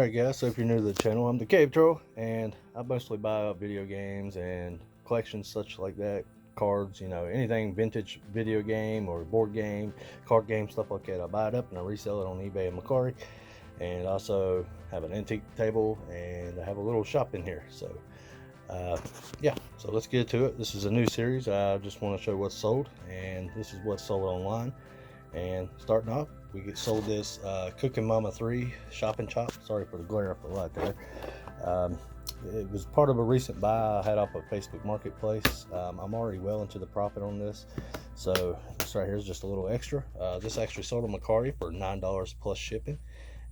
Alright guys, so if you're new to the channel, I'm the Cave Troll, and I mostly buy video games and collections such like that, cards, you know, anything vintage video game or board game, card game, stuff like that. I buy it up and I resell it on eBay and Mercari, and also have an antique table, and I have a little shop in here. So yeah, so let's get to it. This is a new series. I just want to show what's sold, and this is what's sold online. And starting off, we get sold this Cooking Mama 3 Shop and Chop. Sorry for the glare of the light there. It was part of a recent buy I had off of Facebook Marketplace. I'm already well into the profit on this, so this right here is just a little extra. This actually sold on Mercari for $9 plus shipping,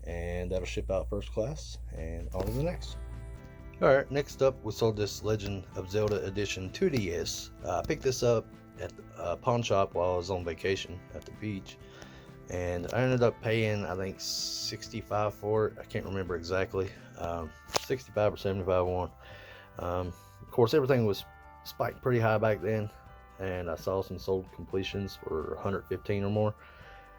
and that'll ship out first class. And on to the next. Alright, next up we sold this Legend of Zelda Edition 2DS. I picked this up at the pawn shop while I was on vacation at the beach, and I ended up paying, I think, $65 for it. I can't remember exactly, 65 or 75 one. Of course, everything was spiked pretty high back then, and I saw some sold completions for 115 or more,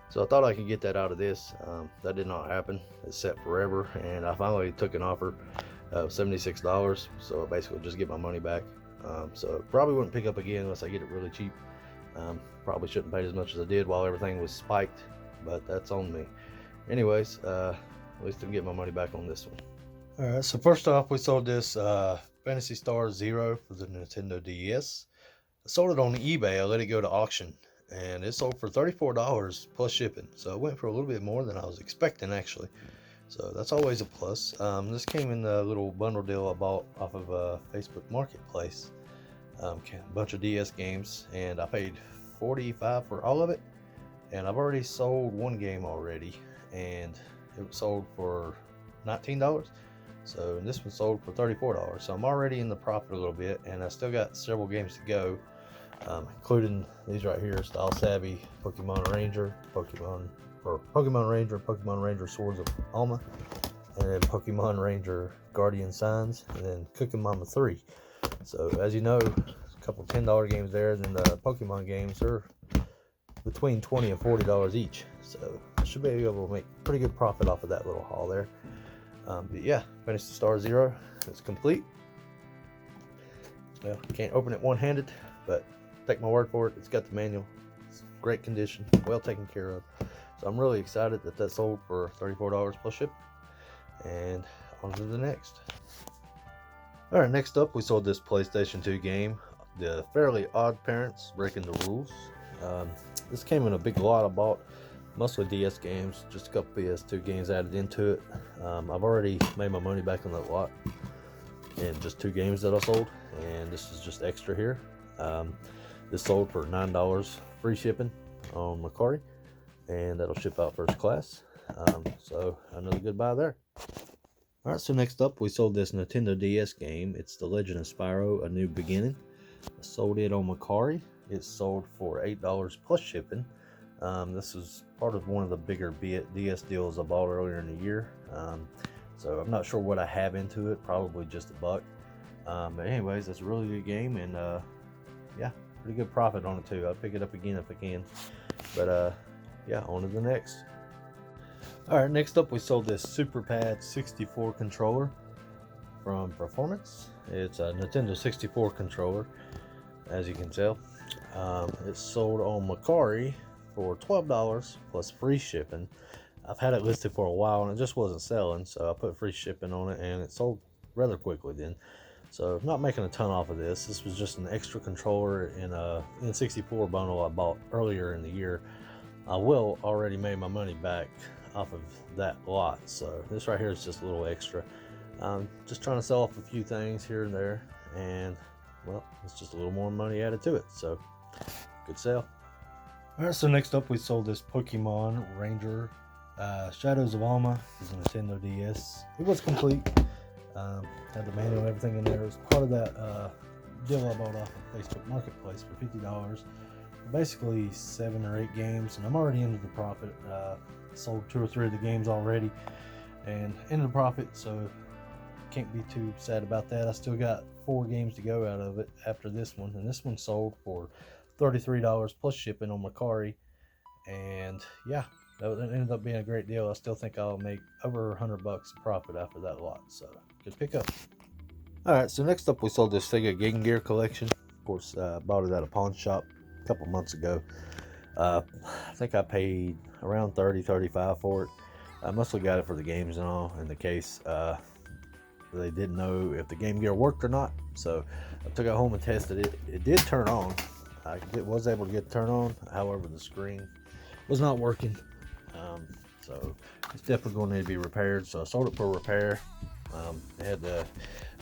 so I thought I could get that out of this. That did not happen. It sat forever, and I finally took an offer of $76, so I basically just get my money back. So probably wouldn't pick up again unless I get it really cheap. Probably shouldn't pay as much as I did while everything was spiked, but that's on me. Anyways, at least I can get my money back on this one. Alright, so first off, we sold this Phantasy Star Zero for the Nintendo DS. I sold it on eBay. I let it go to auction, and it sold for $34 plus shipping, so it went for a little bit more than I was expecting, actually. So that's always a plus. This came in the little bundle deal I bought off of Facebook Marketplace. A bunch of DS games, and I paid $45 for all of it. And I've already sold one game already, and it was sold for $19. So this one sold for $34. So I'm already in the profit a little bit, and I still got several games to go, including these right here: Style Savvy, Pokemon Ranger, Pokemon Ranger Swords of Almia, and then Pokemon Ranger Guardian Signs, and then Cooking Mama 3. So as you know, a couple $10 games there. Then the Pokemon games are between $20 and $40 each, so I should be able to make pretty good profit off of that little haul there. But yeah, Phantasy Star Zero is complete. Well, can't open it one-handed, but take my word for it, it's got the manual. It's great condition, well taken care of. So I'm really excited that that sold for $34 plus ship. And on to the next. Alright, next up we sold this PlayStation 2 game, the Fairly OddParents Breaking the Rules. This came in a big lot. I bought mostly DS games, just a couple PS2 games added into it. I've already made my money back on that lot, and just 2 games that I sold, and this is just extra here. This sold for $9 free shipping on Mercari, and that'll ship out first class. So another good buy there. Alright, so next up we sold this Nintendo DS game. It's The Legend of Spyro: A New Beginning. I sold it on Mercari. It sold for $8 plus shipping. This is part of one of the bigger DS deals I bought earlier in the year. So I'm not sure what I have into it, probably just $1. But anyways, it's a really good game, and yeah, pretty good profit on it too. I'll pick it up again if I can. But yeah, on to the next. Alright, next up we sold this Super Pad 64 controller from Performance. It's a Nintendo 64 controller, as you can tell. It's sold on Mercari for $12 plus free shipping. I've had it listed for a while and it just wasn't selling, so I put free shipping on it, and it sold rather quickly then. So I'm not making a ton off of this. This was just an extra controller in a N64 bundle I bought earlier in the year. I will already made my money back off of that lot, so this right here is just a little extra. Just trying to sell off a few things here and there, and well, it's just a little more money added to it, so good sale. Alright, so next up we sold this Pokemon Ranger Shadows of Almia. It's a Nintendo DS. It was complete. Had the manual and everything in there. It was part of that deal I bought off of Facebook Marketplace for $50. Basically 7 or 8 games, and I'm already into the profit. Sold 2 or 3 of the games already, and into the profit, so can't be too sad about that. I still got 4 games to go out of it after this one, and this one sold for $33 plus shipping on Mercari. And yeah, That ended up being a great deal. I still think I'll make over $100 profit after that lot. So good pickup. All right, so next up we sold this Sega Game Gear collection. Of course, bought it at a pawn shop a couple months ago. I think I paid around $30-35 for it. I mostly got it for the games and all in the case. They didn't know if the Game Gear worked or not, so I took it home and tested it. It did turn on. I was able to get it turned on. However, the screen was not working. So it's definitely going to need to be repaired. So I sold it for repair. It had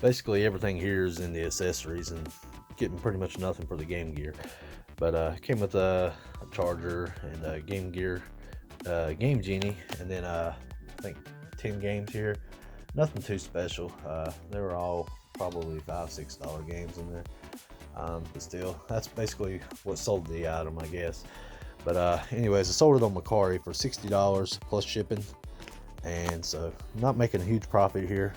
basically everything here is in the accessories and getting pretty much nothing for the Game Gear. But it came with a charger and a Game Gear Game Genie, and then I think 10 games here. Nothing too special. They were all probably $5-6 games in there. But still, that's basically what sold the item, I guess. But anyways, I sold it on Macari for $60 plus shipping. And so I'm not making a huge profit here.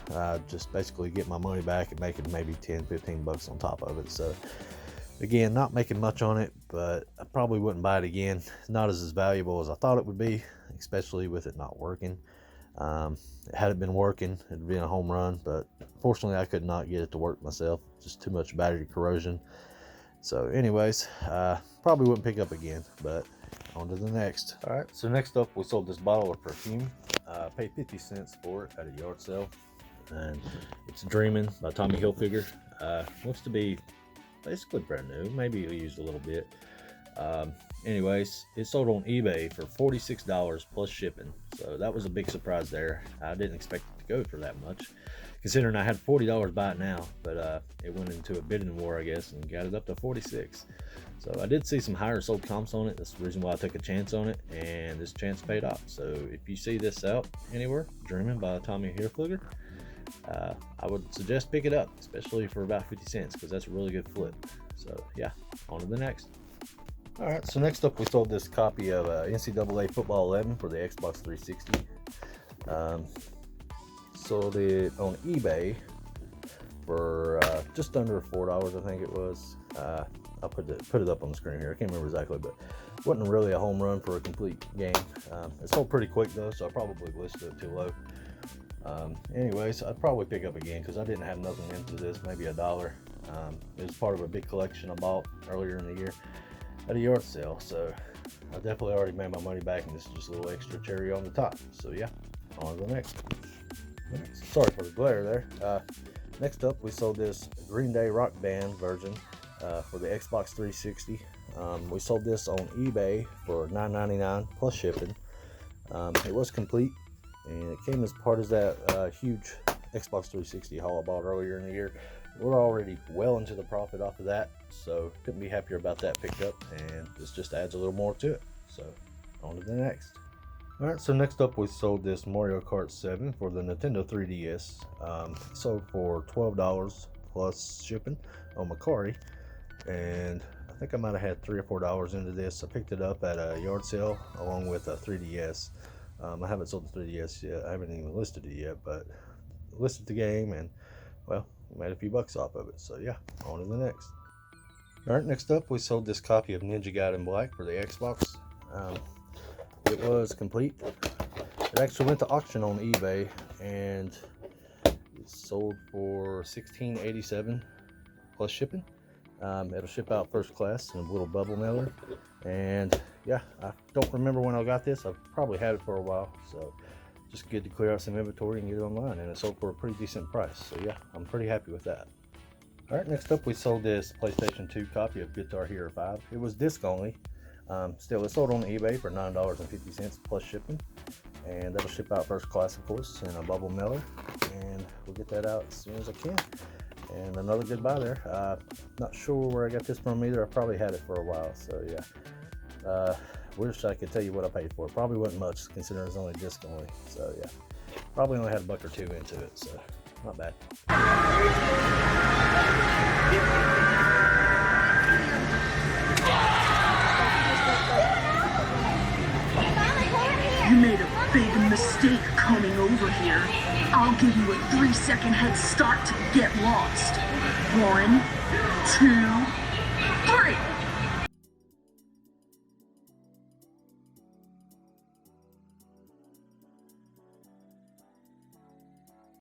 Just basically get my money back and making maybe $10-15 on top of it. So again, not making much on it, but I probably wouldn't buy it again. Not as valuable as I thought it would be, especially with it not working. Had it been working, it'd been a home run, but fortunately I could not get it to work myself. Just too much battery corrosion. So anyways, probably wouldn't pick up again, but on to the next. All right, so next up we sold this bottle of perfume. Paid 50 cents for it at a yard sale, and it's Dreamin' by Tommy Hilfiger. Looks to be basically brand new, maybe used a little bit. Anyways, it sold on eBay for $46 plus shipping, so that was a big surprise there. I didn't expect it to go for that much, considering I had $40 by it now, but it went into a bidding war, I guess, and got it up to $46. So I did see some higher sold comps on it. That's the reason why I took a chance on it, and this chance paid off. So if you see this out anywhere, Dreamin' by Tommy Hilfiger, I would suggest pick it up, especially for about 50 cents, because that's a really good flip. So yeah, on to the next. All right, so next up we sold this copy of NCAA Football 11 for the Xbox 360. Sold it on eBay for just under $4, I think it was. I'll put it up on the screen here. I can't remember exactly, but it wasn't really a home run for a complete game. It sold pretty quick though, so I probably listed it too low. Anyways, I'd probably pick up again because I didn't have nothing into this, maybe $1. It was part of a big collection I bought earlier in the year at a yard sale, so I definitely already made my money back, and this is just a little extra cherry on the top. So yeah, on to the next. Sorry for the glare there. Next up we sold this Green Day Rock Band version for the Xbox 360. We sold this on eBay for $9.99 plus shipping. It was complete, and it came as part of that huge Xbox 360 haul I bought earlier in the year. We're already well into the profit off of that, so couldn't be happier about that pickup, and this just adds a little more to it. So on to the next. All right, so next up we sold this Mario Kart 7 for the Nintendo 3DS. Sold for $12 plus shipping on Macari, and I think I might have had $3 or $4 into this. I picked it up at a yard sale along with a 3DS. I haven't sold the 3DS yet. I haven't even listed it yet, but listed the game, and well, made a few bucks off of it. So yeah, on to the next. All right, next up we sold this copy of Ninja Gaiden Black for the Xbox. It was complete. It actually went to auction on eBay, and it sold for $16.87 plus shipping. It'll ship out first class in a little bubble mailer, and yeah, I don't remember when I got this. I've probably had it for a while, so just good to clear out some inventory and get it online, and it sold for a pretty decent price. So yeah, I'm pretty happy with that. All right, next up we sold this PlayStation 2 copy of Guitar Hero 5. It was disc only. Still, it sold on eBay for $9.50 plus shipping, and that'll ship out first class, of course, in a bubble mailer, and we'll get that out as soon as I can. And another good buy there. Not sure where I got this from either. I probably had it for a while, so yeah. Wish I could tell you what I paid for it. Probably wasn't much, considering it's only disc only. So yeah, probably only had $1 or $2 into it, so not bad. You made a big mistake coming over here. I'll give you a 3-second head start to get lost. 1, 2, 3!